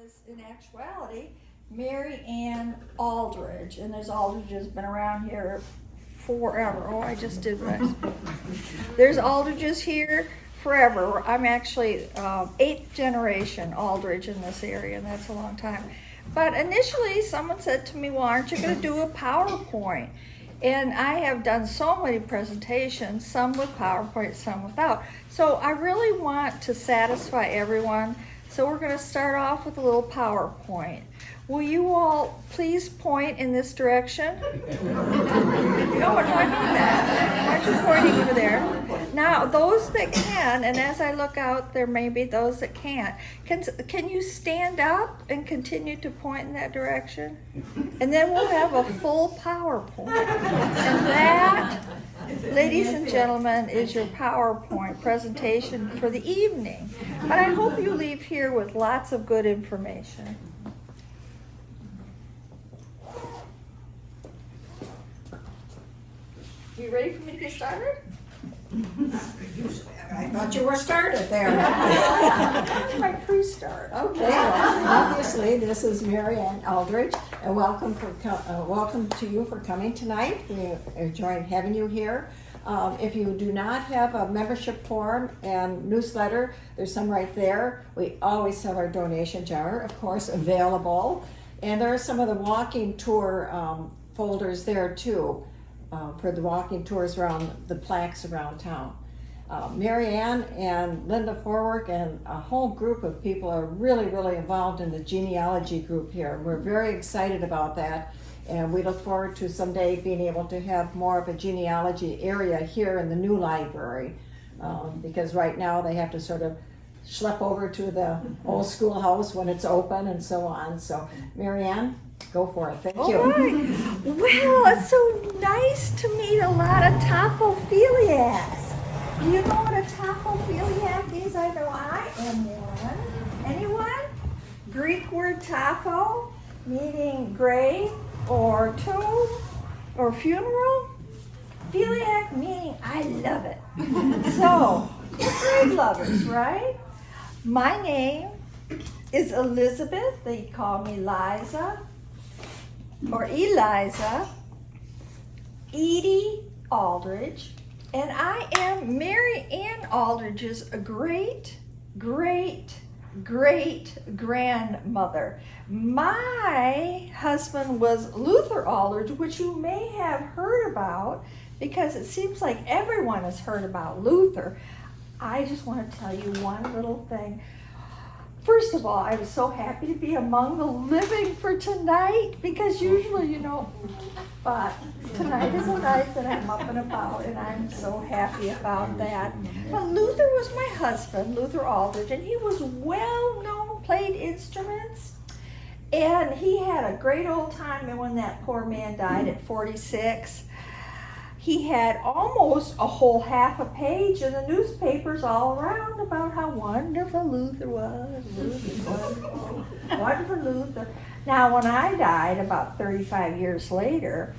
is, in actuality, Mary Ann Aldridge, and there's Aldridge's been around here forever. Oh, I just did what I was. There's Aldridge's here forever. I'm actually 8th generation Aldridge in this area, and that's a long time. But initially, someone said to me, well, aren't you going to do a PowerPoint? And I have done so many presentations, some with PowerPoint, some without. So I really want to satisfy everyone. So we're going to start off with a little PowerPoint. Will you all please point in this direction? No, I mean that. Why aren't you pointing over there? Now, those that can, and as I look out, there may be those that can't. Can you stand up and continue to point in that direction? And then we'll have a full PowerPoint. And that, ladies and gentlemen, is your PowerPoint presentation for the evening. But I hope you leave here with lots of good information. You ready for me to get started? I thought you were started there. That's my pre-start. Okay, well, obviously this is Mary Ann Aldridge, and welcome to you for coming tonight. We enjoy having you here. If you do not have a membership form and newsletter, there's some right there. We always have our donation jar, of course, available, and there are some of the walking tour folders there too. For the walking tours around the plaques around town. Mary Ann and Linda Forwork and a whole group of people are really involved in the genealogy group here. We're very excited about that, and we look forward to someday being able to have more of a genealogy area here in the new library, because right now they have to sort of schlep over to the old schoolhouse when it's open and so on. So Mary Ann, go for it. Thank you. All right. Well, it's so nice to meet a lot of tophophiliacs. Do you know what a tophophiliac is? I know I am one. Anyone? Greek word topho, meaning grave or tomb or funeral. Philiac meaning I love it. So, we're grave lovers, right? My name is Elizabeth. They call me Liza. Or Eliza, Edie Aldridge, and I am Mary Ann Aldridge's great grandmother. My husband was Luther Aldridge, which you may have heard about because it seems like everyone has heard about Luther. I just want to tell you one little thing. First of all, I was so happy to be among the living for tonight because usually, but tonight is a night that I'm up and about, and I'm so happy about that. But Luther was my husband, Luther Aldridge, and he was well known, played instruments, and he had a great old time. And when that poor man died at 46, he had almost a whole half a page in the newspapers all around about how wonderful Luther was. Wonderful Luther. Now, when I died about 35 years later,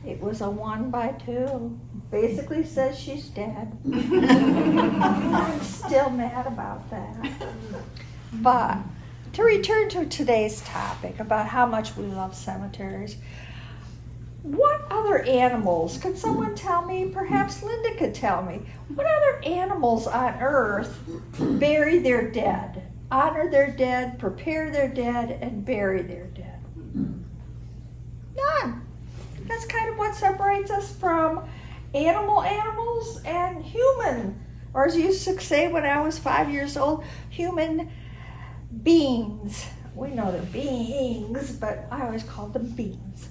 it was a 1x2. Basically says she's dead. I'm still mad about that. But to return to today's topic about how much we love cemeteries, what other animals, could someone tell me, perhaps Linda could tell me, what other animals on earth bury their dead, honor their dead, prepare their dead, and bury their dead? None. That's kind of what separates us from animals and human, or as you used to say when I was 5 years old, human beings. We know they're beings, but I always called them beings.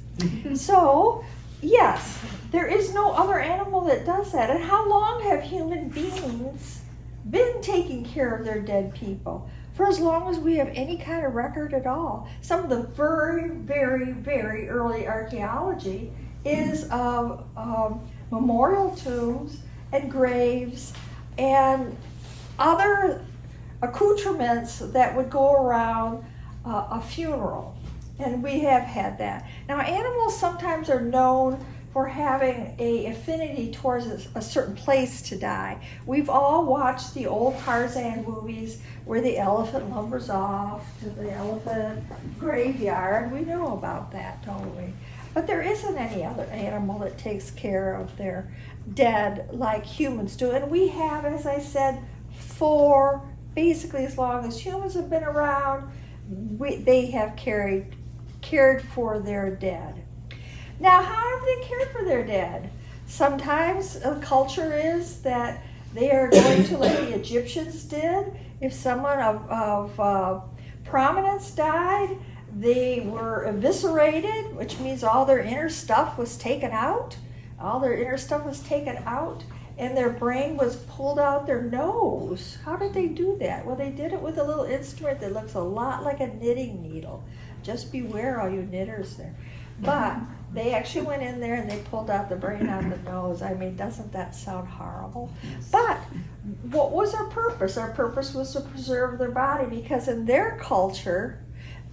So, yes, there is no other animal that does that. And how long have human beings been taking care of their dead people? For as long as we have any kind of record at all. Some of the very early archaeology is of memorial tombs and graves and other accoutrements that would go around a funeral. And we have had that. Now, animals sometimes are known for having a affinity towards a certain place to die. We've all watched the old Tarzan movies where the elephant lumbers off to the elephant graveyard. We know about that, don't we? But there isn't any other animal that takes care of their dead like humans do. And we have, as I said, for basically as long as humans have been around, they have cared for their dead. Now, how have they cared for their dead? Sometimes a culture is that they are going to, like the Egyptians did, if someone of prominence died, they were eviscerated, which means all their inner stuff was taken out. And their brain was pulled out their nose. How did they do that? Well, they did it with a little instrument that looks a lot like a knitting needle. Just beware, all you knitters there. But they actually went in there and they pulled out the brain out of the nose. I mean, doesn't that sound horrible? But what was our purpose? Our purpose was to preserve their body, because in their culture,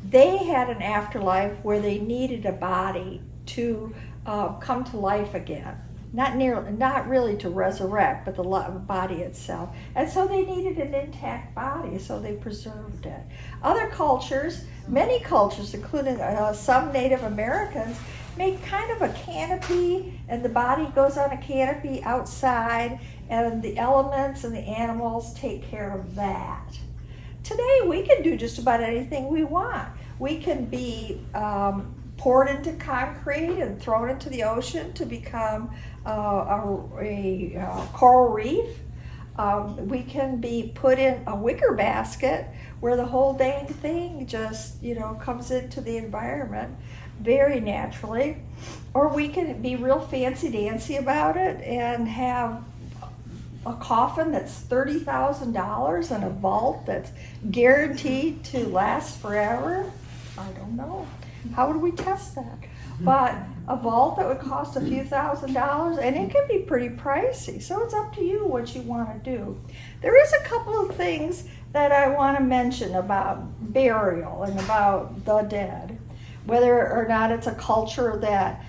they had an afterlife where they needed a body to come to life again. Not really to resurrect, but the body itself. And so they needed an intact body, so they preserved it. Other cultures, many cultures, including some Native Americans, make kind of a canopy, and the body goes on a canopy outside, and the elements and the animals take care of that. Today, we can do just about anything we want. We can be poured into concrete and thrown into the ocean to become a coral reef. We can be put in a wicker basket where the whole dang thing just, comes into the environment very naturally. Or we can be real fancy-dancy about it and have a coffin that's $30,000 and a vault that's guaranteed to last forever. I don't know. How would we test that? But a vault that would cost a few $1,000s, and it can be pretty pricey. So it's up to you what you want to do. There is a couple of things that I want to mention about burial and about the dead. Whether or not it's a culture that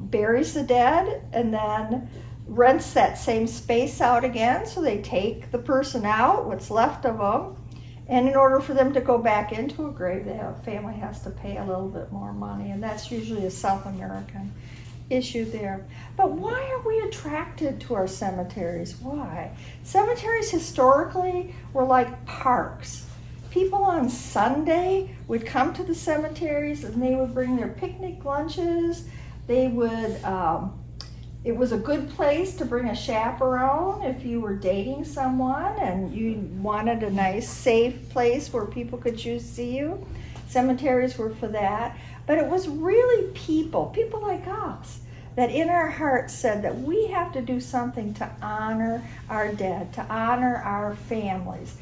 buries the dead and then rents that same space out again. So they take the person out, what's left of them, and in order for them to go back into a grave, the family has to pay a little bit more money, and that's usually a South American issue there. But why are we attracted to our cemeteries? Why? Cemeteries historically were like parks. People on Sunday would come to the cemeteries and they would bring their picnic lunches. They would, it was a good place to bring a chaperone if you were dating someone and you wanted a nice, safe place where people could choose to see you. Cemeteries were for that. But it was really people like us, that in our hearts said that we have to do something to honor our dead, to honor our families,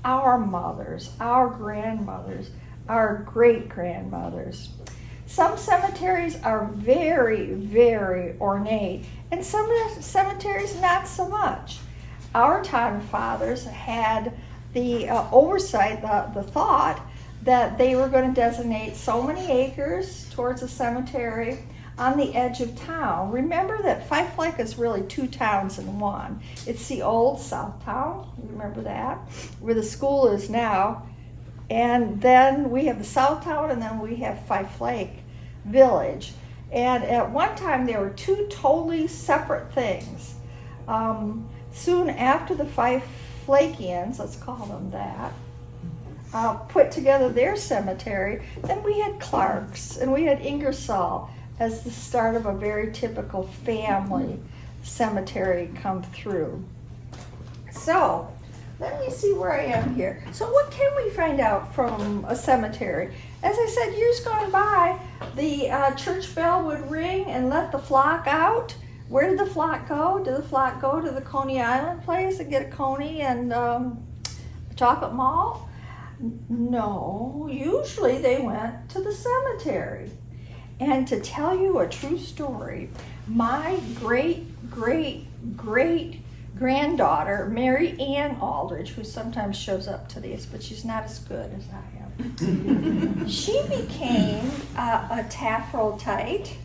our mothers, our grandmothers, our great-grandmothers. Some cemeteries are very, very ornate, and some cemeteries not so much. Our time fathers had the oversight, the thought that they were going to designate so many acres towards a cemetery on the edge of town. Remember that Fife Lake is really two towns in one. It's the old South Town, remember that, where the school is now, and then we have the South Town, and then we have Fife Lake Village. And at one time there were two totally separate things. Soon after the Fife Lakeans, let's call them that, put together their cemetery, then we had Clark's and we had Ingersoll as the start of a very typical family cemetery come through. So let me see where I am here. So what can we find out from a cemetery? As I said, years gone by, the church bell would ring and let the flock out. Where did the flock go? Did the flock go to the Coney Island place and get a Coney and chocolate mall? No, usually they went to the cemetery. And to tell you a true story, my great-great-great-granddaughter, Mary Ann Aldridge, who sometimes shows up to these, but she's not as good as I am, she became a taffrotite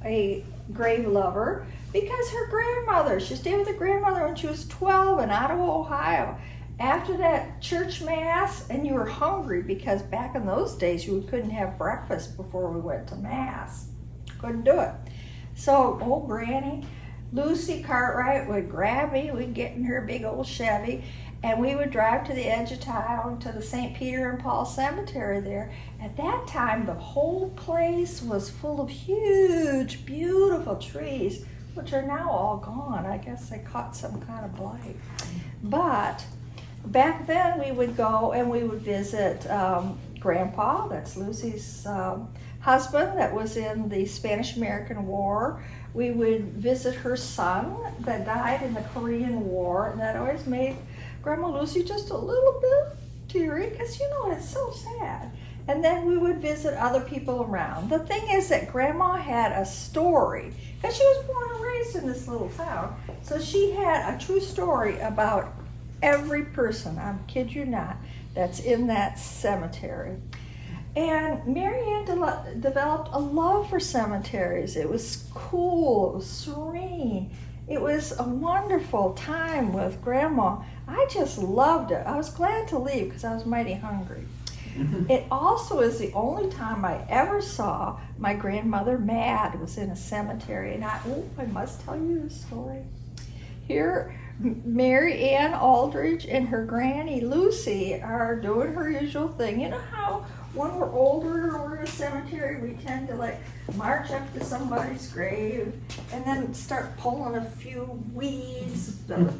a grave lover because her grandmother, she stayed with her grandmother when she was 12 in Ottawa, Ohio. After that church mass, and you were hungry because back in those days you couldn't have breakfast before we went to mass. Couldn't do it. So old Granny, Lucy Cartwright would grab me, we'd get in her big old Chevy, and we would drive to the edge of town to the St. Peter and Paul Cemetery there. At that time, the whole place was full of huge, beautiful trees, which are now all gone. I guess they caught some kind of blight. But back then, we would go and we would visit Grandpa, that's Lucy's husband that was in the Spanish-American War. We would visit her son that died in the Korean War, and that always made Grandma Lucy just a little bit teary because, you know, it's so sad. And then we would visit other people around. The thing is that Grandma had a story because she was born and raised in this little town. So she had a true story about every person, I kid you not, that's in that cemetery. And Mary Ann developed a love for cemeteries. It was cool, it was serene. It was a wonderful time with Grandma. I just loved it. I was glad to leave because I was mighty hungry. It also is the only time I ever saw my grandmother mad was in a cemetery. And I must tell you this story. Here, Mary Ann Aldridge and her granny Lucy are doing her usual thing. You know how when we're older or we're in a cemetery, we tend to like march up to somebody's grave and then start pulling a few weeds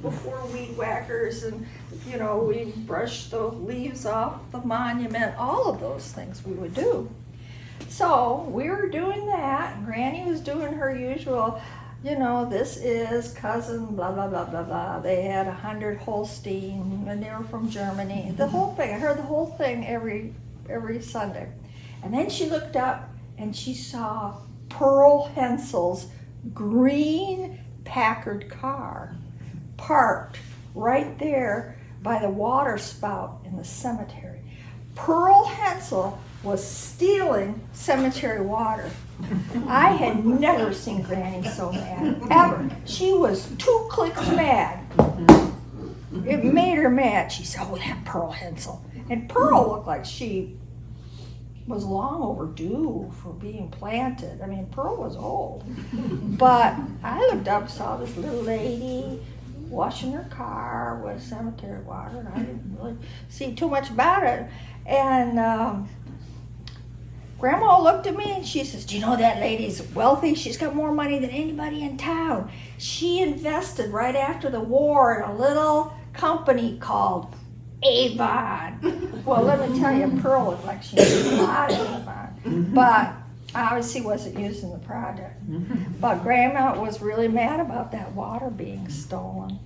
before weed whackers, and you know, we brush the leaves off the monument, all of those things we would do. So we were doing that, and Granny was doing her usual, you know, this is cousin blah blah blah blah blah. They had 100 Holstein and they were from Germany. The whole thing, I heard the whole thing every Sunday. And then she looked up and she saw Pearl Hensel's green Packard car parked right there by the water spout in the cemetery. Pearl Hensel was stealing cemetery water. I had never seen Granny so mad, ever. She was 2 clicks mad. It made her mad. She said, oh, that Pearl Hensel. And Pearl looked like she was long overdue for being planted. I mean, Pearl was old. But I looked up, saw this little lady washing her car with cemetery water, and I didn't really see too much about it. And Grandma looked at me and she says, do you know that lady's wealthy? She's got more money than anybody in town. She invested right after the war in a little company called Avon. Well, let me tell you, Pearl looked like she knew a lot of Avon, but obviously wasn't using the product. But Grandma was really mad about that water being stolen.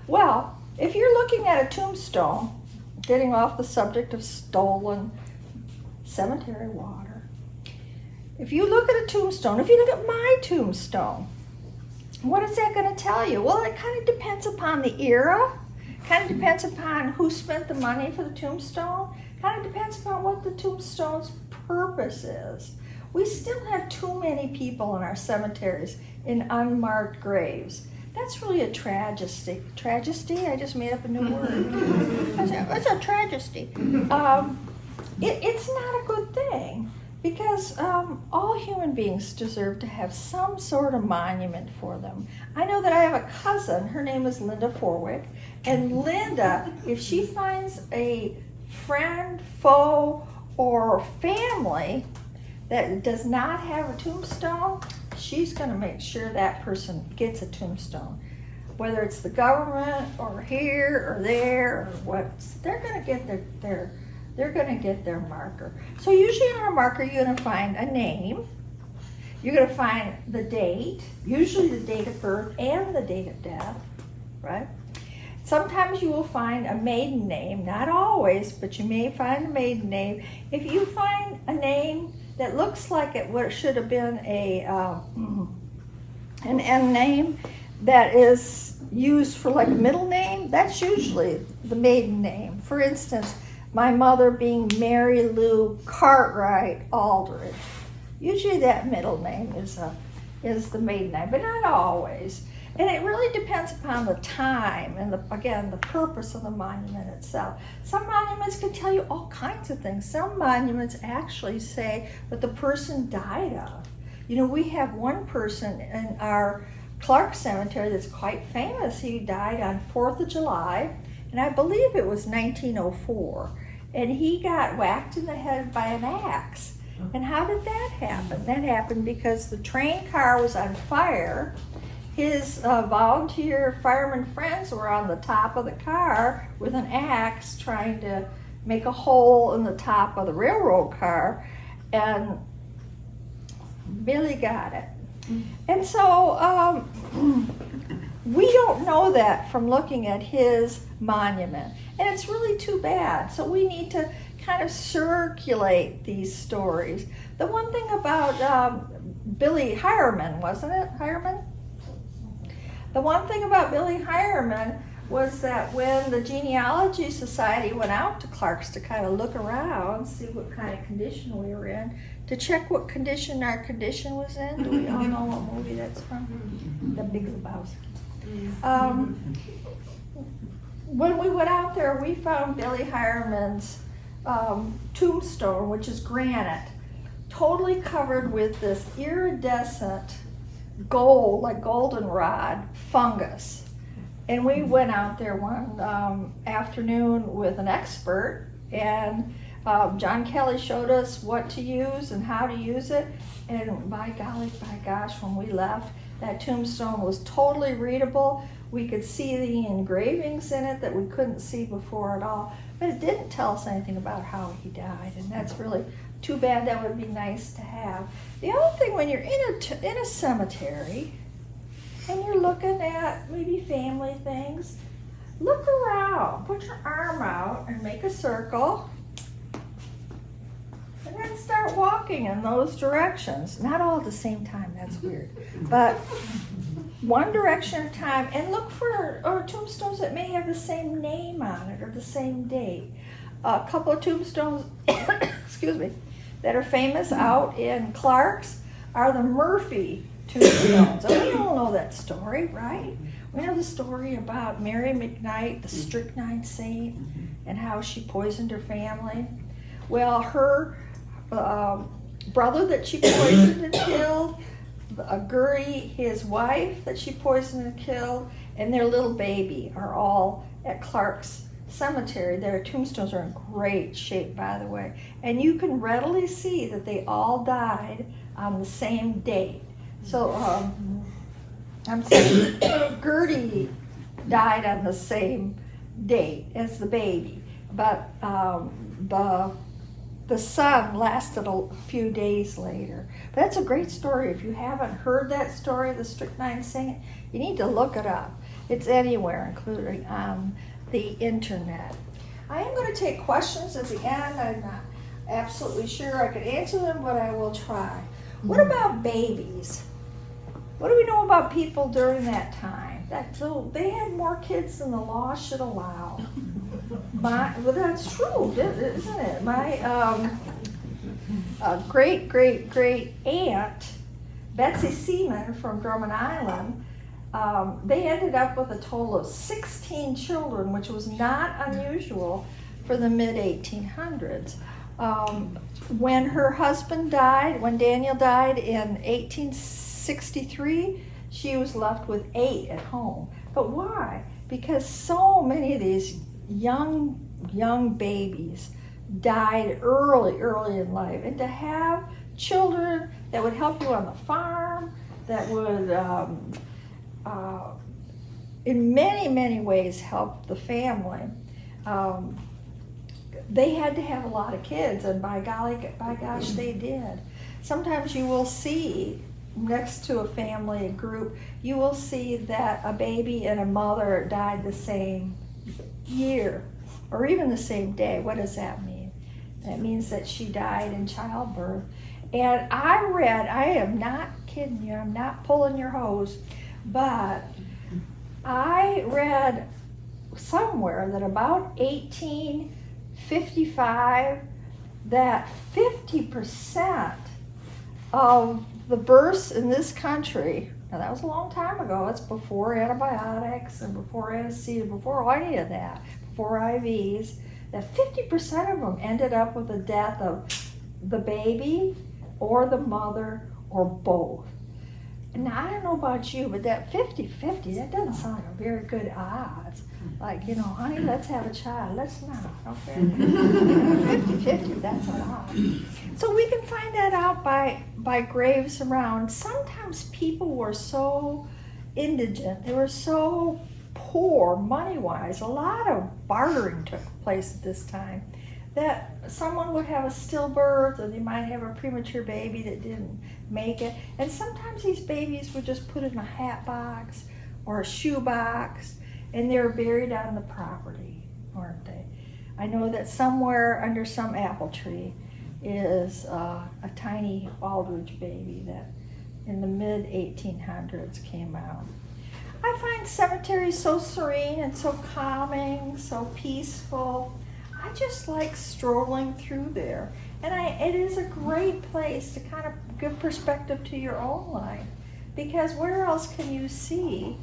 Well, if you're looking at a tombstone, getting off the subject of stolen cemetery water, if you look at a tombstone, if you look at my tombstone, what is that going to tell you? Well, it kind of depends upon the era. Kind of depends upon who spent the money for the tombstone. Kind of depends upon what the tombstone's purpose is. We still have too many people in our cemeteries in unmarked graves. That's really a tragedy. Tragedy? I just made up a new word. It's a tragedy. It's not a good thing because all human beings deserve to have some sort of monument for them. I know that I have a cousin, her name is Linda Forwick, and Linda, if she finds a friend, foe, or family that does not have a tombstone, she's going to make sure that person gets a tombstone. Whether it's the government or here or there or what, they're going to get they're going to get their marker. So usually on a marker you're going to find a name, you're going to find the date, usually the date of birth and the date of death, right? Sometimes you will find a maiden name, not always, but you may find a maiden name. If you find a name that looks like it should have been an N name that is used for like a middle name, that's usually the maiden name. For instance, my mother being Mary Lou Cartwright Aldridge. Usually that middle name is is the maiden name, but not always. And it really depends upon the time and, again, the purpose of the monument itself. Some monuments can tell you all kinds of things. Some monuments actually say what the person died of. You know, we have one person in our Clark Cemetery that's quite famous. He died on 4th of July, and I believe it was 1904. And he got whacked in the head by an axe. And how did that happen? That happened because the train car was on fire. His volunteer fireman friends were on the top of the car with an axe trying to make a hole in the top of the railroad car, and Billy got it. And so we don't know that from looking at his monument, and it's really too bad. So we need to kind of circulate these stories. The one thing about Billy Hireman, wasn't it? Hireman? The one thing about Billy Hireman was that when the Genealogy Society went out to Clark's to kind of look around, see what kind of condition we were in, to check what condition our condition was in. Do we all know what movie that's from? The Big Lebowski. When we went out there, we found Billy Hireman's tombstone, which is granite, totally covered with this iridescent gold, like goldenrod fungus. And we went out there one afternoon with an expert, and John Kelly showed us what to use and how to use it. And by golly, by gosh, when we left, that tombstone was totally readable. We could see the engravings in it that we couldn't see before at all, but it didn't tell us anything about how he died, and that's really too bad. That would be nice to have. The other thing, when you're in a cemetery and you're looking at maybe family things, look around, put your arm out and make a circle, and then start walking in those directions. Not all at the same time, that's weird, but one direction at a time, and look for tombstones that may have the same name on it or the same date. A couple of tombstones, excuse me, that are famous out in Clark's are the Murphy tombstones. And we all know that story, right? We know the story about Mary McKnight, the strychnine saint, and how she poisoned her family. Well, her brother that she poisoned and killed, Gertie, his wife that she poisoned and killed, and their little baby are all at Clark's Cemetery. Their tombstones are in great shape, by the way, and you can readily see that they all died on the same date. So I'm saying Gertie died on the same date as the baby, but the son lasted a few days later. But that's a great story. If you haven't heard that story, the strychnine saint, you need to look it up. It's anywhere, including on the internet. I am going to take questions at the end. I'm not absolutely sure I could answer them, but I will try. What about babies? What do we know about people during that time? They had more kids than the law should allow. Well, that's true, isn't it? My great aunt, Betsy Seaman from Drummond Island, they ended up with a total of 16 children, which was not unusual for the mid-1800s. When her husband died, when Daniel died in 1863, she was left with 8 at home. But why? Because so many of these young babies died early in life. And to have children that would help you on the farm, that would in many ways help the family, they had to have a lot of kids, and by gosh, they did. Sometimes you will see next to a family group, you will see that a baby and a mother died the same year or even the same day. What does that mean? That means that she died in childbirth. And I am not kidding you, I'm not pulling your hose, but I read somewhere that about 1855 that 50% of the births in this country, now that was a long time ago, it's before antibiotics and before anesthesia, before any of that, before IVs, that 50% of them ended up with the death of the baby or the mother or both. Now, I don't know about you, but that 50-50, that doesn't sound like a very good odds. Like, honey, let's have a child. Let's not, okay? 50-50, that's a lot. So we can find that out by graves around. Sometimes people were so indigent, they were so poor money-wise, a lot of bartering took place at this time, that someone would have a stillbirth, or they might have a premature baby that didn't make it. And sometimes these babies were just put in a hat box or a shoe box, and they were buried on the property, weren't they? I know that somewhere under some apple tree is a tiny Aldridge baby that in the mid-1800s came out. I find cemeteries so serene and so calming, so peaceful. I just like strolling through there. And it is a great place to kind of give perspective to your own life. Because where else can you see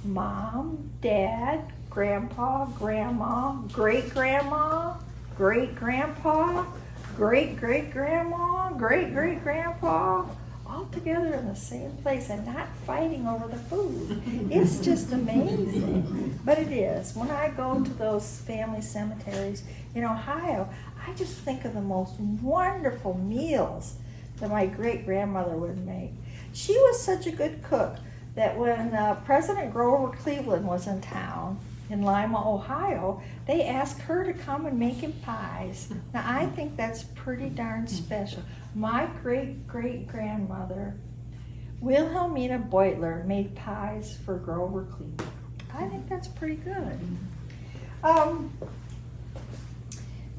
mom, dad, grandpa, grandma, great-grandma, great-grandpa, great-great-grandma, great-great-grandpa, all together in the same place and not fighting over the food. It's just amazing. But it is. When I go to those family cemeteries in Ohio, I just think of the most wonderful meals that my great-grandmother would make. She was such a good cook that when President Grover Cleveland was in town in Lima, Ohio, they asked her to come and make him pies. Now, I think that's pretty darn special. My great-great-grandmother, Wilhelmina Beutler, made pies for Grover Cleveland. I think that's pretty good.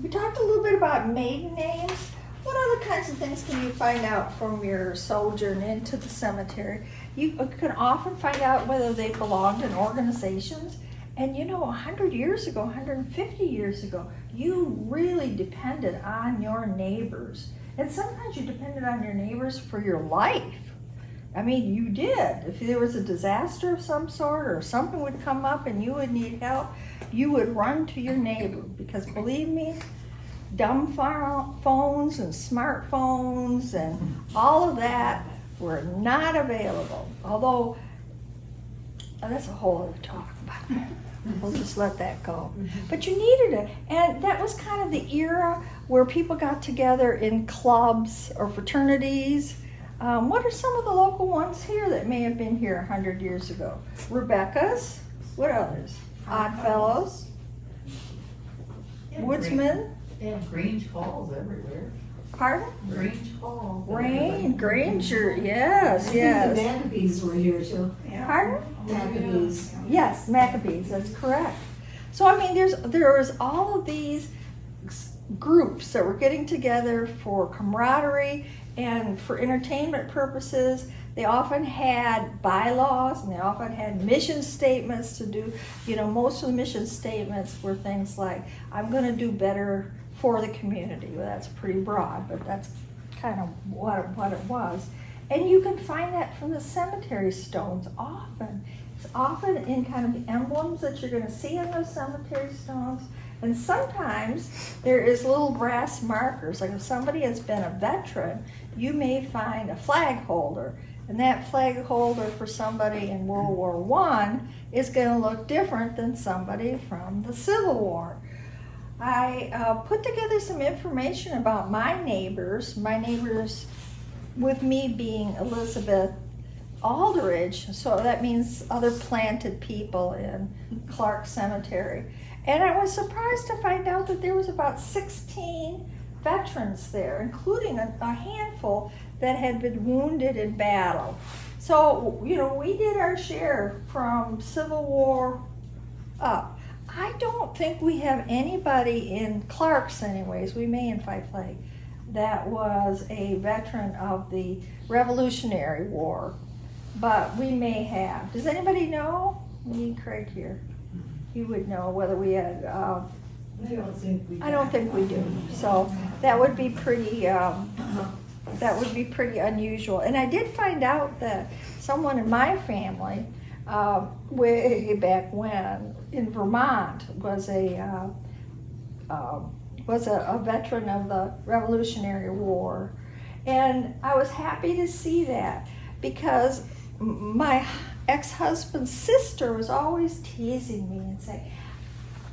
We talked a little bit about maiden names. What other kinds of things can you find out from your sojourn into the cemetery? You can often find out whether they belonged in organizations. And 100 years ago, 150 years ago, you really depended on your neighbors. And sometimes you depended on your neighbors for your life. I mean, you did. If there was a disaster of some sort or something would come up and you would need help, you would run to your neighbor. Because believe me, dumb phones and smartphones and all of that were not available. Although, that's a whole other talk about that. We'll just let that go. But you needed it. And that was kind of the era where people got together in clubs or fraternities. What are some of the local ones here that may have been here 100 years ago? Rebecca's. What others? Oddfellows. Woodsman. They have Grange Halls everywhere. Pardon? Grange Hall. Granger, yes, yes. The Maccabees were here too. Pardon? Maccabees. Yes, Maccabees, that's correct. So I mean, there was all of these groups that were getting together for camaraderie and for entertainment purposes. They often had bylaws and they often had mission statements to do. Most of the mission statements were things like, I'm going to do better for the community. Well, that's pretty broad, but that's kind of what it was. And you can find that from the cemetery stones often. It's often in kind of the emblems that you're going to see in those cemetery stones. And sometimes there is little brass markers. Like if somebody has been a veteran, you may find a flag holder. And that flag holder for somebody in World War I is going to look different than somebody from the Civil War. I put together some information about my neighbors with me being Elizabeth Aldridge, so that means other planted people in Clark Cemetery. And I was surprised to find out that there was about 16 veterans there, including a handful that had been wounded in battle. So, we did our share from Civil War up. I don't think we have anybody in Clark's anyways, we may in Fife Lake, that was a veteran of the Revolutionary War, but we may have. Does anybody know? We need Craig here. He would know whether we had, I don't think we do. I don't think we do. So that would be pretty that would be pretty unusual. And I did find out that someone in my family, way back when, in Vermont, was a veteran of the Revolutionary War. And I was happy to see that because my ex-husband's sister was always teasing me and saying,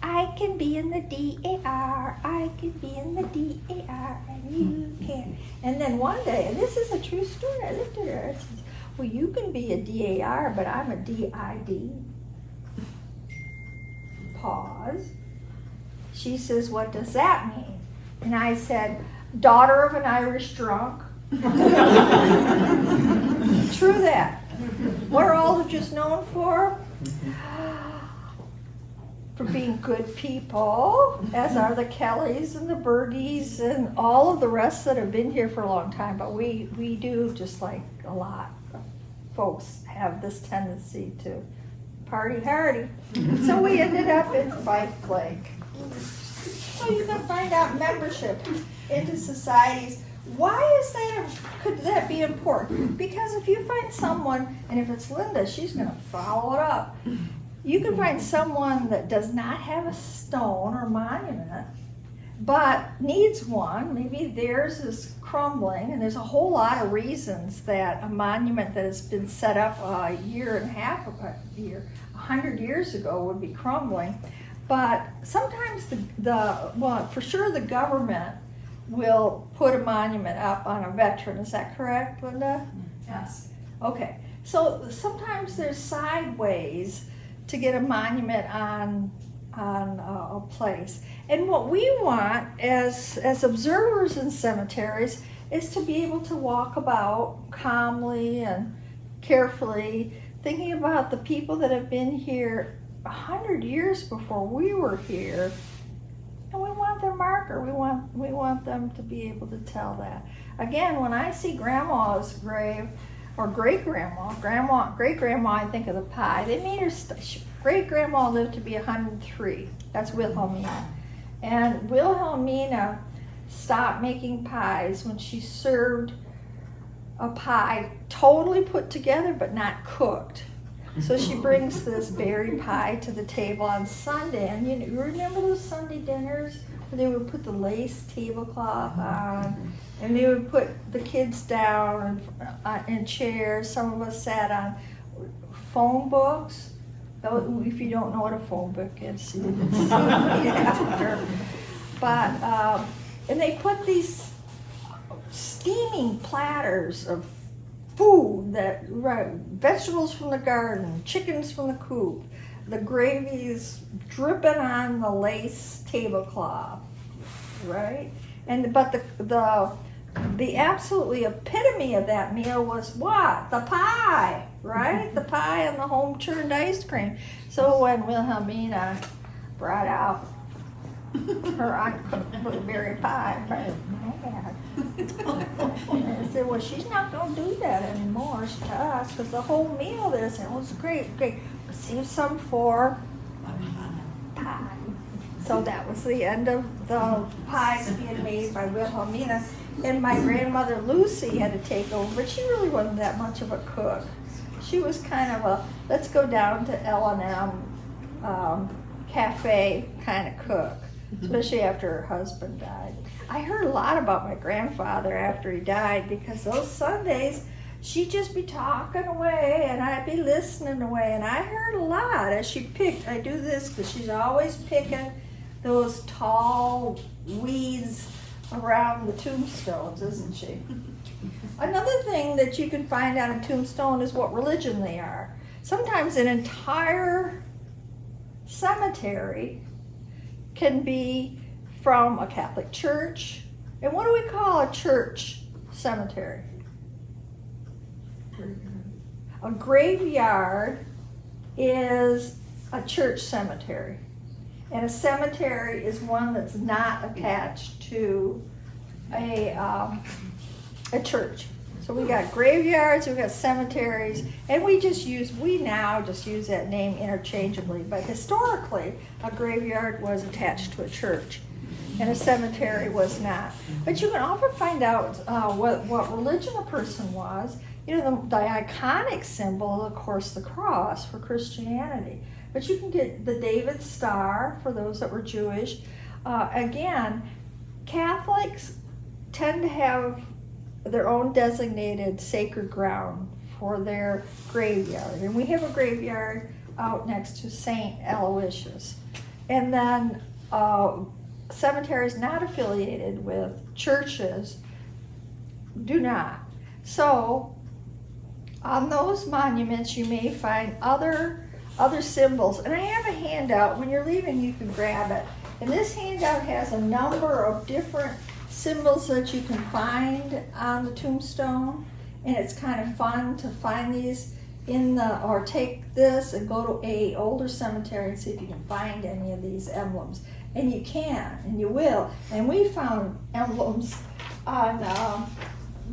I can be in the DAR, I can be in the DAR, and you can't. And then one day, and this is a true story, I looked at her and said, well, you can be a DAR, but I'm a DID. Pause. She says, what does that mean? And I said, daughter of an Irish drunk. True that. What are Aldridge known for? For being good people, as are the Kellys and the Bergies and all of the rest that have been here for a long time. But we do, just like a lot of folks, have this tendency to party hardy. So we ended up in Fife Lake. So you can find out membership into societies. Why is that? Could that be important? Because if you find someone, and if it's Linda, she's going to follow it up. You can find someone that does not have a stone or monument, but needs one. Maybe theirs is crumbling, and there's a whole lot of reasons that a monument that has been set up a year and a half, 100 years ago would be crumbling. But sometimes well, for sure the government will put a monument up on a veteran. Is that correct, Linda? Yes. Okay. So sometimes there's side ways to get a monument on a place. And what we want as observers in cemeteries is to be able to walk about calmly and carefully, thinking about the people that have been here 100 years before we were here. And we want their marker. We want them to be able to tell that. Again, when I see grandma's grave, or great-grandma, great-grandma, I think of the pie. They made her, great-grandma lived to be 103. That's Wilhelmina. And Wilhelmina stopped making pies when she served a pie totally put together but not cooked. So she brings this berry pie to the table on Sunday. And you remember those Sunday dinners where they would put the lace tablecloth on, and they would put the kids down in chairs. Some of us sat on phone books. If you don't know what a phone book is, you didn't see it after. But, and they put these steaming platters of food, vegetables from the garden, chickens from the coop. The gravy's dripping on the lace tablecloth, right? But the absolutely epitome of that meal was what? The pie, right? The pie and the home churned ice cream. So when Wilhelmina brought out her uncooked berry pie, I said, well, she's not going to do that anymore to us, because the whole meal this, and it was great. Save some for pie. So that was the end of the pies being made by Wilhelmina. And my grandmother Lucy had to take over, but she really wasn't that much of a cook. She was kind of a, let's go down to L&M cafe kind of cook, especially after her husband died. I heard a lot about my grandfather after he died, because those Sundays she'd just be talking away and I'd be listening away, and I heard a lot as she picked. I do this because she's always picking those tall weeds around the tombstones, isn't she? Another thing that you can find on a tombstone is what religion they are. Sometimes an entire cemetery can be from a Catholic church. And what do we call a church cemetery? A graveyard is a church cemetery. And a cemetery is one that's not attached to a church. So we got graveyards, we got cemeteries, and we now just use that name interchangeably. But historically, a graveyard was attached to a church. and a cemetery was not. But you can often find out what religion a person was. You know, the iconic symbol, of course, the cross for Christianity. But you can get the David Star for those that were Jewish. Again, Catholics tend to have their own designated sacred ground for their graveyard. And we have a graveyard out next to St. Aloysius. And then cemeteries not affiliated with churches do not. So on those monuments you may find other symbols. And I have a handout. When you're leaving you can grab it. And this handout has a number of different symbols that you can find on the tombstone. And it's kind of fun to find these or take this and go to a older cemetery and see if you can find any of these emblems. And you can, and you will. And we found emblems on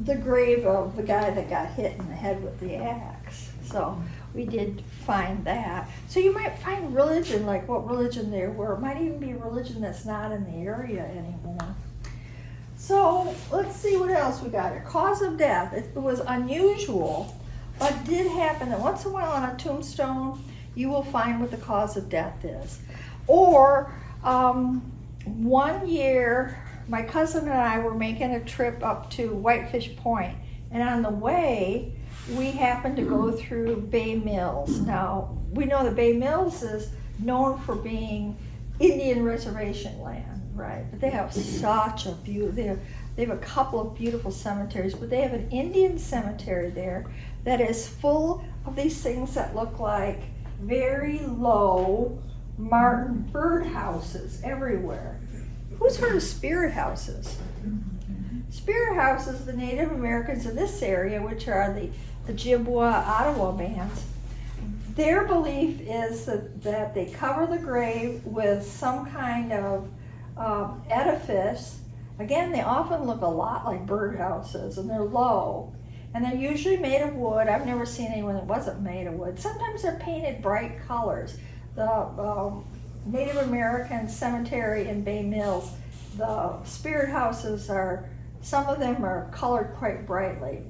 the grave of the guy that got hit in the head with the axe. So we did find that. So you might find religion, like what religion they were. It might even be a religion that's not in the area anymore. So let's see what else we got here. Cause of death. It was unusual, but did happen that once in a while on a tombstone, you will find what the cause of death is. Or one year, my cousin and I were making a trip up to Whitefish Point, and on the way, we happened to go through Bay Mills. Now, we know that Bay Mills is known for being Indian reservation land. Right, but they have such a beautiful, they have a couple of beautiful cemeteries, but they have an Indian cemetery there that is full of these things that look like very low Martin bird houses everywhere. Who's heard of spirit houses? Spirit houses, the Native Americans in this area, which are the Ojibwa Ottawa bands, their belief is that they cover the grave with some kind of edifice. Again, they often look a lot like birdhouses, and they're low, and they're usually made of wood. I've never seen anyone that wasn't made of wood. Sometimes they're painted bright colors. The Native American cemetery in Bay Mills, the spirit houses some of them are colored quite brightly.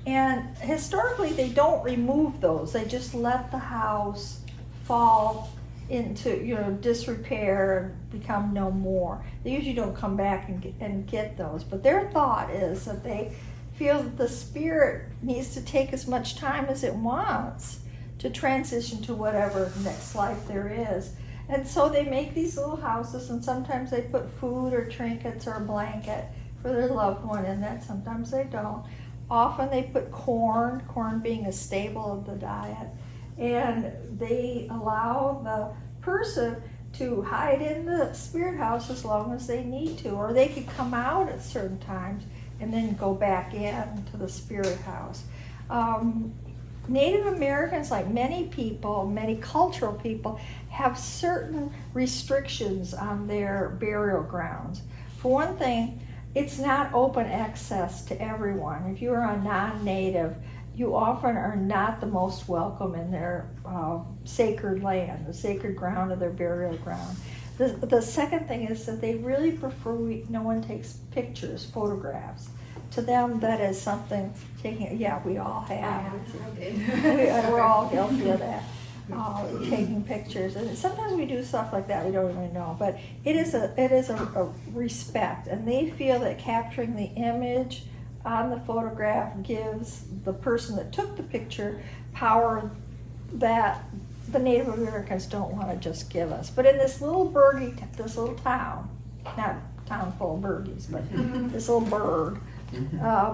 And historically, they don't remove those. They just let the house fall into disrepair and become no more. They usually don't come back and get those, but their thought is that they feel that the spirit needs to take as much time as it wants to transition to whatever next life there is. And so they make these little houses, and sometimes they put food or trinkets or a blanket for their loved one in that. Sometimes they don't. Often they put corn being a staple of the diet. And they allow the person to hide in the spirit house as long as they need to, or they could come out at certain times and then go back into the spirit house. Native Americans, like many people, many cultural people, have certain restrictions on their burial grounds. For one thing, it's not open access to everyone. If you are a non-native, you often are not the most welcome in their sacred land, the sacred ground of their burial ground. The second thing is that they really prefer no one takes pictures, photographs. To them, that is something taking, we all have. We're all guilty of that, taking pictures. And sometimes we do stuff like that, we don't even know. But it is a respect, and they feel that capturing the image on the photograph gives the person that took the picture power that the Native Americans don't want to just give us. But in this little town, not town full of birdies, but this little burg,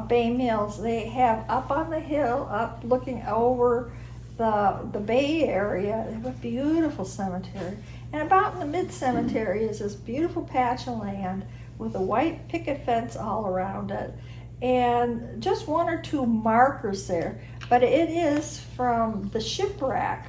Bay Mills, they have up on the hill, up looking over the Bay area, they have a beautiful cemetery. And about in the mid-cemetery is this beautiful patch of land with a white picket fence all around it. And just one or two markers there, but it is from the shipwreck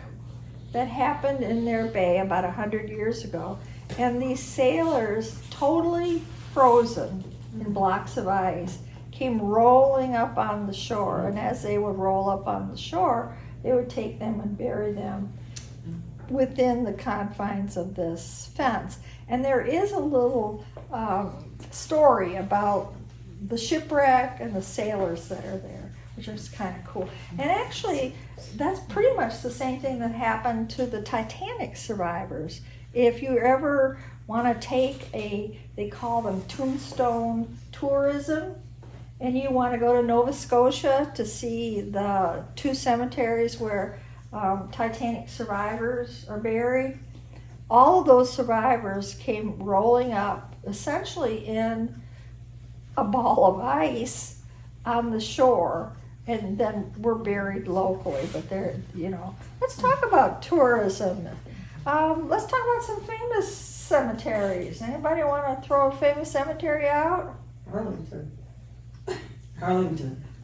that happened in their bay about 100 years ago. And these sailors, totally frozen in blocks of ice, came rolling up on the shore. And as they would roll up on the shore, they would take them and bury them within the confines of this fence. And there is a little story about the shipwreck and the sailors that are there, which is kind of cool. And actually, that's pretty much the same thing that happened to the Titanic survivors. If you ever want to take they call them tombstone tourism, and you want to go to Nova Scotia to see the 2 cemeteries where Titanic survivors are buried, all of those survivors came rolling up essentially in a ball of ice on the shore, and then were buried locally. But they're, let's talk about tourism. Let's talk about some famous cemeteries. Anybody want to throw a famous cemetery out?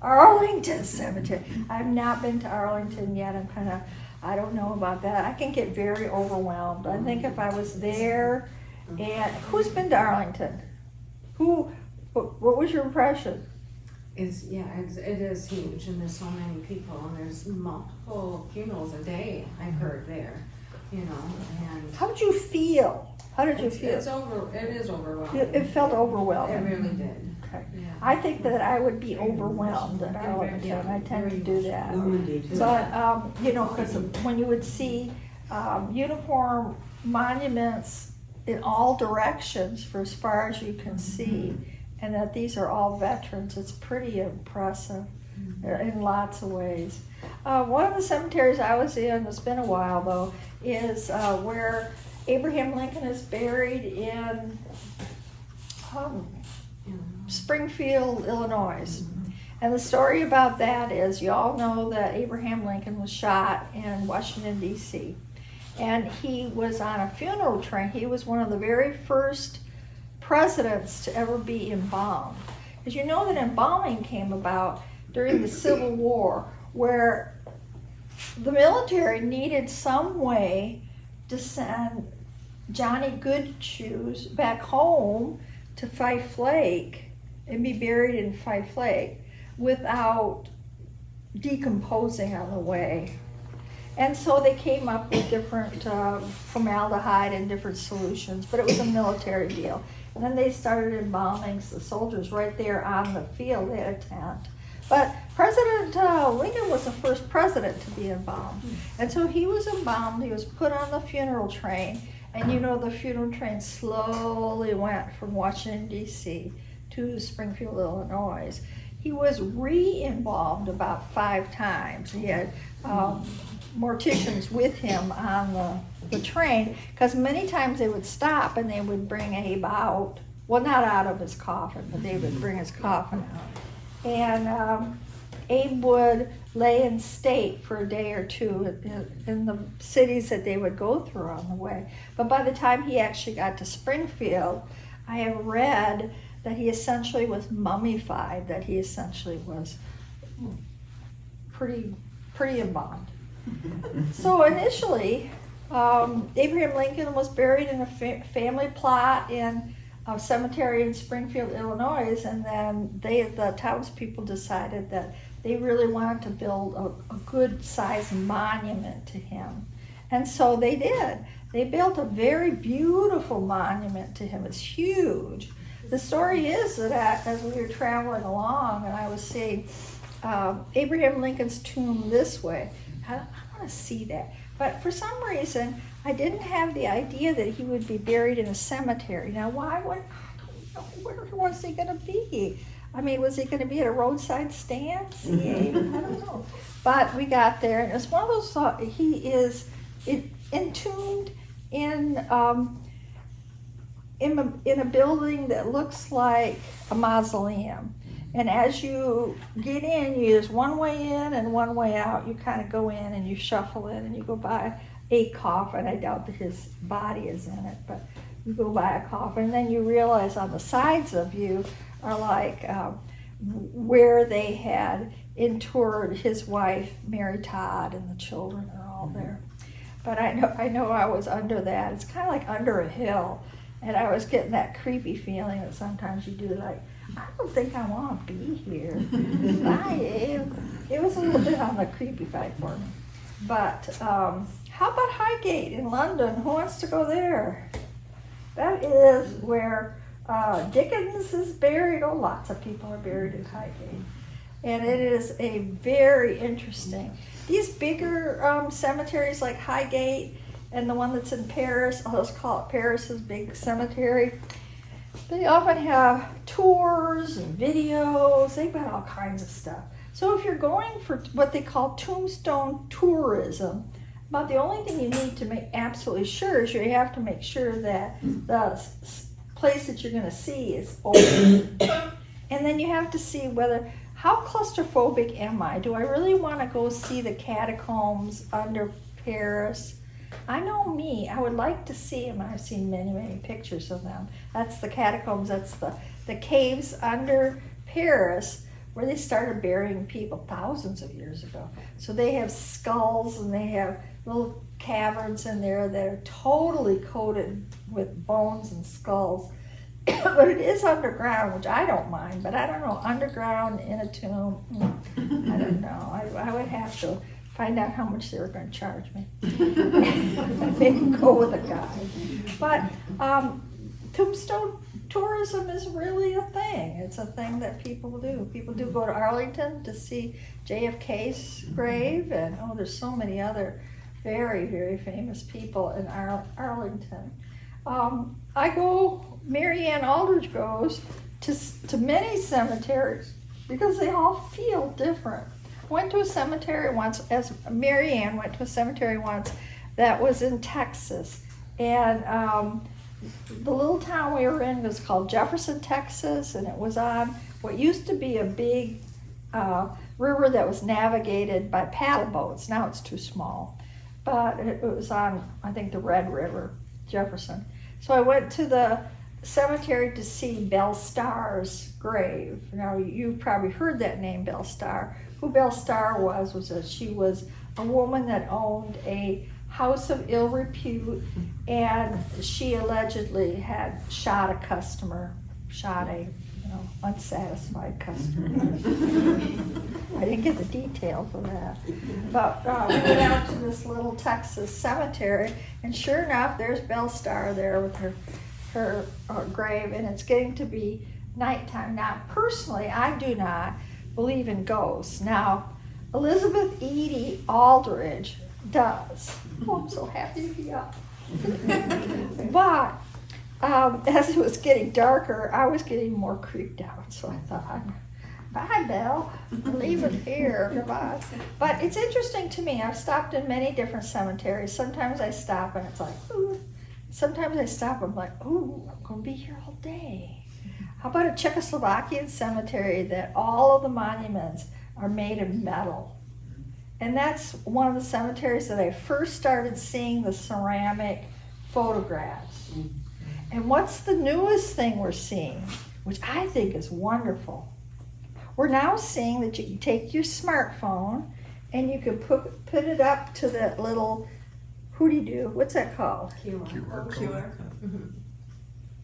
Arlington Cemetery. I've not been to Arlington yet. I don't know about that. I can get very overwhelmed. I think if I was there, and who's been to Arlington? What was your impression? It is huge, and there's so many people, and there's multiple funerals a day, I've heard there, and. How did you feel? It is overwhelming. It felt overwhelming. It really did. Okay. Yeah. I think that I would be overwhelmed at Arlington. I tend to do that. But, because when you would see uniform monuments in all directions for as far as you can see, and that these are all veterans, it's pretty impressive in lots of ways. One of the cemeteries I was in, it's been a while though, is where Abraham Lincoln is buried in Springfield, Illinois. And the story about that is, you all know that Abraham Lincoln was shot in Washington, D.C. And he was on a funeral train. He was one of the very first presidents to ever be embalmed. Because you know that embalming came about during the Civil War, where the military needed some way to send Johnny Goodshoes back home to Fife Lake and be buried in Fife Lake without decomposing on the way. And so they came up with different formaldehyde and different solutions, but it was a military deal. And then they started embalming the soldiers right there on the field. They had a tent. But President Lincoln was the first president to be embalmed. And so he was embalmed, he was put on the funeral train, and the funeral train slowly went from Washington, D.C. to Springfield, Illinois. He was re-embalmed about 5 times. He had morticians with him on the train, because many times they would stop and they would bring Abe out. Well, not out of his coffin, but they would bring his coffin out. And Abe would lay in state for a day or two in the cities that they would go through on the way. But by the time he actually got to Springfield, I have read that he essentially was mummified, that he essentially was pretty embalmed. So initially, Abraham Lincoln was buried in a family plot in a cemetery in Springfield, Illinois, and then the townspeople decided that they really wanted to build a good-sized monument to him. And so they did. They built a very beautiful monument to him. It's huge. The story is that as we were traveling along and I was seeing Abraham Lincoln's tomb this way, I want to see that. But for some reason, I didn't have the idea that he would be buried in a cemetery. Now, where was he going to be? I mean, was he going to be at a roadside stand? I don't know. But we got there, and it's one of those, he is entombed in a building that looks like a mausoleum. And as you get in, there's one way in and one way out. You kind of go in and you shuffle in and you go by a coffin. I doubt that his body is in it, but you go by a coffin, and then you realize on the sides of you are like where they had interred his wife, Mary Todd, and the children are all there. But I know I was under that. It's kind of like under a hill, and I was getting that creepy feeling that sometimes you do, like, I don't think I want to be here. It was a little bit on the creepy side for me. But how about Highgate in London? Who wants to go there? That is where Dickens is buried. Oh, lots of people are buried at Highgate. And it is a very interesting. These bigger cemeteries like Highgate and the one that's in Paris, I'll just call it Paris's big cemetery, they often have tours and videos. They've got all kinds of stuff. So if you're going for what they call tombstone tourism, about the only thing you need to make absolutely sure is you have to make sure that the place that you're going to see is open. And then you have to see whether, how claustrophobic am I? Do I really want to go see the catacombs under Paris? I know me, I would like to see them. I've seen many, many pictures of them. That's the catacombs, that's the caves under Paris where they started burying people thousands of years ago. So they have skulls and they have little caverns in there that are totally coated with bones and skulls. But it is underground, which I don't mind, but I don't know, underground in a tomb, I don't know. I would have to find out how much they were going to charge me. Maybe go with a guide. But tombstone tourism is really a thing. It's a thing that people do. People do go to Arlington to see JFK's grave, and oh, there's so many other very, very famous people in Arlington. Mary Ann Aldridge goes to many cemeteries because they all feel different. Went to a cemetery once, as Mary Ann went to a cemetery once that was in Texas, and the little town we were in was called Jefferson, Texas, and it was on what used to be a big river that was navigated by paddle boats. Now it's too small, but it was on, I think, the Red River, Jefferson. So I went to the cemetery to see Belle Starr's grave. Now you've probably heard that name, Belle Starr. Who Belle Starr was that she was a woman that owned a house of ill repute, and she allegedly had shot a unsatisfied customer. I didn't get the details of that. But we went out to this little Texas cemetery, and sure enough, there's Belle Starr there with her grave, and it's getting to be nighttime. Now, personally, I do not believe in ghosts. Now, Elizabeth Edie Aldridge does. Oh, I'm so happy to be up. But as it was getting darker, I was getting more creeped out. So I thought, bye, Belle. I'm leaving here. Goodbye. But it's interesting to me. I've stopped in many different cemeteries. Sometimes I stop and it's like, ooh. Sometimes I stop and I'm like, ooh, I'm going to be here all day. How about a Czechoslovakian cemetery that all of the monuments are made of metal? And that's one of the cemeteries that I first started seeing the ceramic photographs. And what's the newest thing we're seeing, which I think is wonderful? We're now seeing that you can take your smartphone and you can put it up to that little, what's that called? QR QR code.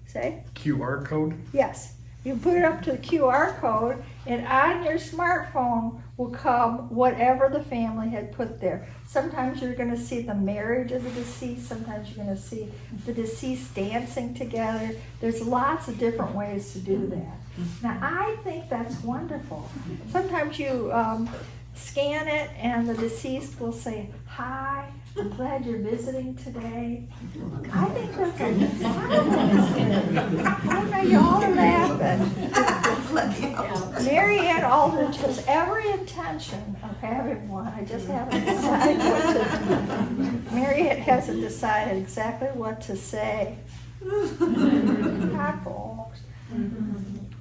Say? QR code? Yes. You put it up to the QR code, and on your smartphone will come whatever the family had put there. Sometimes you're going to see the marriage of the deceased. Sometimes you're going to see the deceased dancing together. There's lots of different ways to do that. Now, I think that's wonderful. Sometimes you scan it, and the deceased will say, "Hi, I'm glad you're visiting today." I think that's a marvelous thing. Oh, now y'all are laughing. Mary Ann Aldridge has every intention of having one. I just haven't decided what to. Mary Ann hasn't decided exactly what to say. God, folks.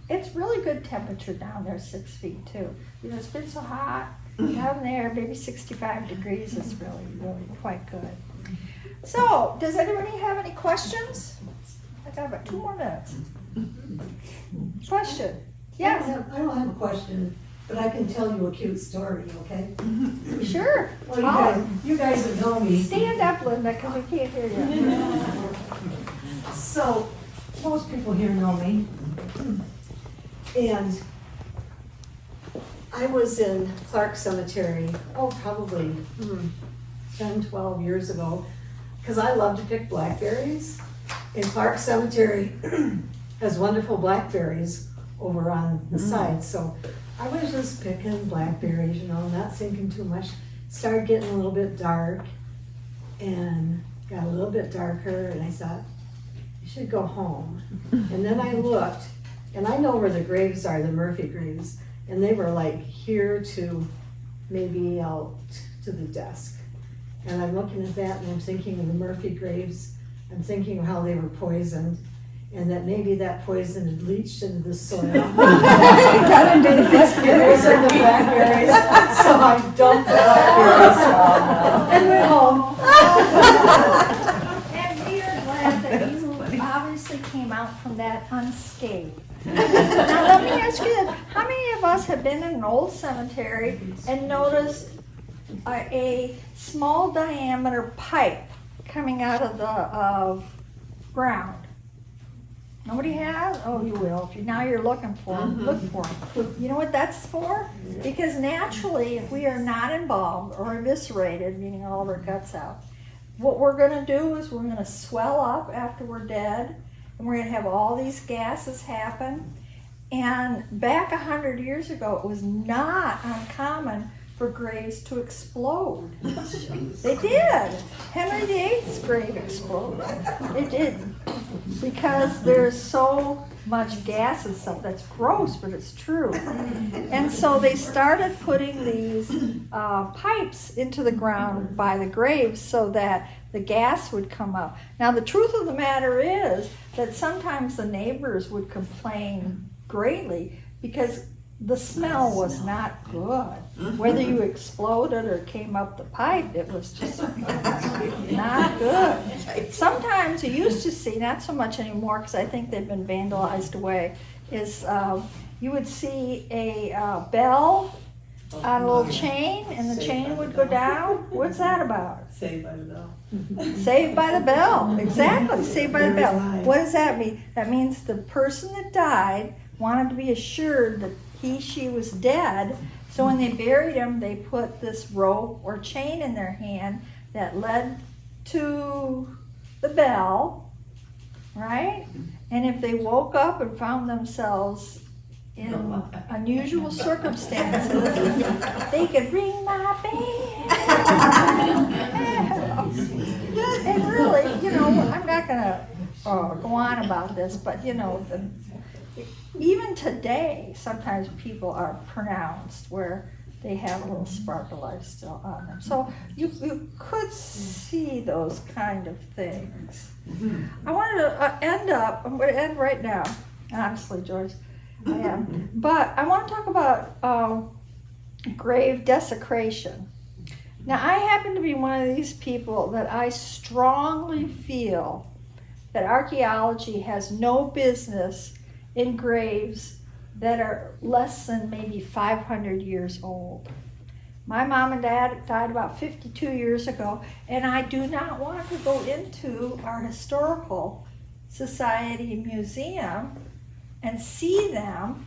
It's really good temperature down there, 6 feet too. You know, it's been so hot. Down there, maybe 65 degrees is really, really quite good. So, does anybody have any questions? I've got about 2 more minutes. Question? Yes? I don't have a question, but I can tell you a cute story, okay? Sure. Well, you guys would know me. Stand up, Linda, because we can't hear you. So, most people here know me. And I was in Clark Cemetery, probably 10, 12 years ago, because I love to pick blackberries. in Clark Cemetery has wonderful blackberries over on the side, so I was just picking blackberries, you know, not thinking too much. Started getting a little bit dark and got a little bit darker, and I thought, I should go home. And then I looked, and I know where the graves are, the Murphy graves, and they were like here to maybe out to the desk. And I'm looking at that and I'm thinking of the Murphy graves. I'm thinking of how they were poisoned, and that maybe that poison had leached into the soil. Got into the Blackberries and the blackberries. So I dumped the blackberries and went home. And we are glad that you obviously came out from that unscathed. Now let me ask you this, how many of us have been in an old cemetery and noticed a small diameter pipe coming out of the ground? Nobody has? Oh, you will. Now you're looking for them. Look for them. You know what that's for? Because naturally, if we are not embalmed or eviscerated, meaning all of our guts out, what we're going to do is we're going to swell up after we're dead, and we're going to have all these gases happen. And back 100 years ago, it was not uncommon for graves to explode. They did. Henry VIII's grave exploded. It did. Because there's so much gas and stuff. That's gross, but it's true. And so they started putting these pipes into the ground by the graves so that the gas would come up. Now, the truth of the matter is that sometimes the neighbors would complain greatly because the smell was not good. Whether you exploded or came up the pipe, it was just not good. Sometimes you used to see, not so much anymore because I think they've been vandalized away, is you would see a bell on a little chain and the chain would go down. What's that about? Saved by the bell. Saved by the bell, exactly, saved by the bell. What does that mean? That means the person that died wanted to be assured that she was dead, so when they buried him, they put this rope or chain in their hand that led to the bell, right? And if they woke up and found themselves in unusual circumstances, they could ring my bell. And really, you know, I'm not gonna go on about this, but you know, even today, sometimes people are pronounced where they have a little spark of life still on them. So you could see those kind of things. I wanted to I'm going to end right now, honestly, Joyce, I am. But I want to talk about grave desecration. Now, I happen to be one of these people that I strongly feel that archaeology has no business in graves that are less than maybe 500 years old. My mom and dad died about 52 years ago, and I do not want to go into our historical society museum and see them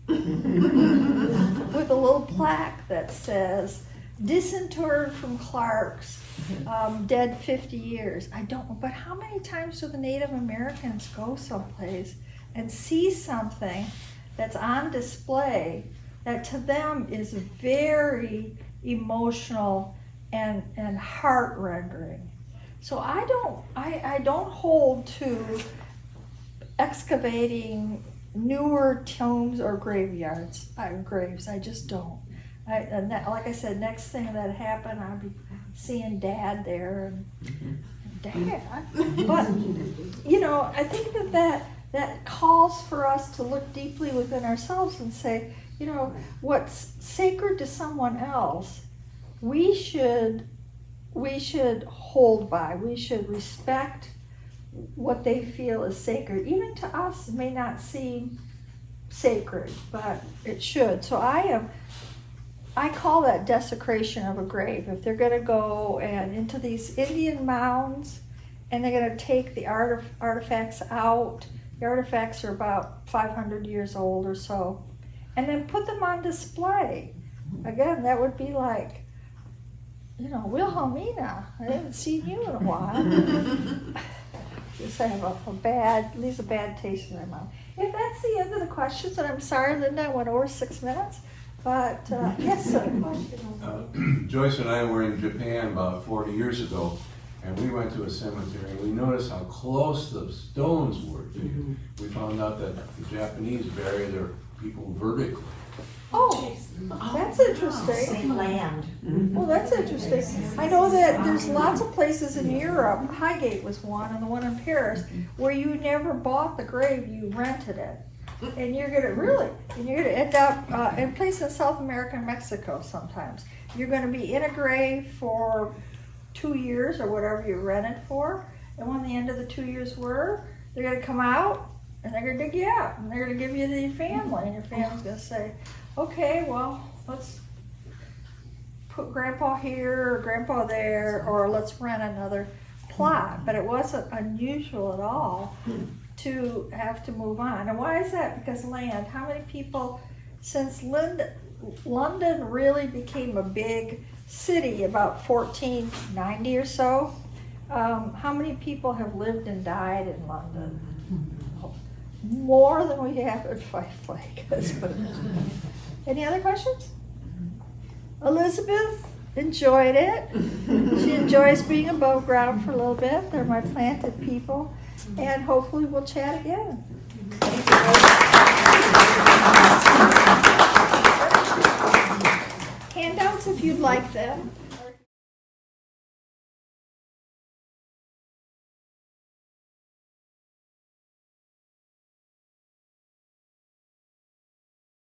with a little plaque that says, disinterred from Clark's, dead 50 years. I don't, but how many times do the Native Americans go someplace and see something that's on display that to them is very emotional and heart-rendering? So I don't hold to excavating newer tombs or graves. I just don't. Like I said, next thing that happened, I'll be seeing Dad there and Dad. But you know, I think that calls for us to look deeply within ourselves and say, you know, what's sacred to someone else, we should hold by. We should respect what they feel is sacred. Even to us, it may not seem sacred, but it should. So I call that desecration of a grave. If they're going to go and into these Indian mounds and they're going to take the artifacts out, the artifacts are about 500 years old or so, and then put them on display. Again, that would be like, you know, Wilhelmina, I haven't seen you in a while. just have leaves a bad taste in their mouth. If that's the end of the questions, and I'm sorry, Linda, I went over 6 minutes, but, yes, sir. Joyce and I were in Japan about 40 years ago, and we went to a cemetery, and we noticed how close the stones were to you. We found out that the Japanese bury their people vertically. Oh, that's interesting. Same land. Well, that's interesting. I know that there's lots of places in Europe, Highgate was one, and the one in Paris, where you never bought the grave, you rented it. And you're gonna end up, in places in South America and Mexico sometimes. You're gonna be in a grave for 2 years or whatever you rented for, and when the end of the 2 years were, they're gonna come out, and they're gonna dig you out, and they're gonna give you the family, and your family's gonna say, okay, well, let's put grandpa here or grandpa there, or let's rent another plot. But it wasn't unusual at all to have to move on. And why is that? Because land. How many people, since London really became a big city about 1490 or so, how many people have lived and died in London? More than we have at Fife Lake. Any other questions? Elizabeth enjoyed it. She enjoys being above ground for a little bit. They're my planted people. And hopefully we'll chat again. Handouts if you'd like them.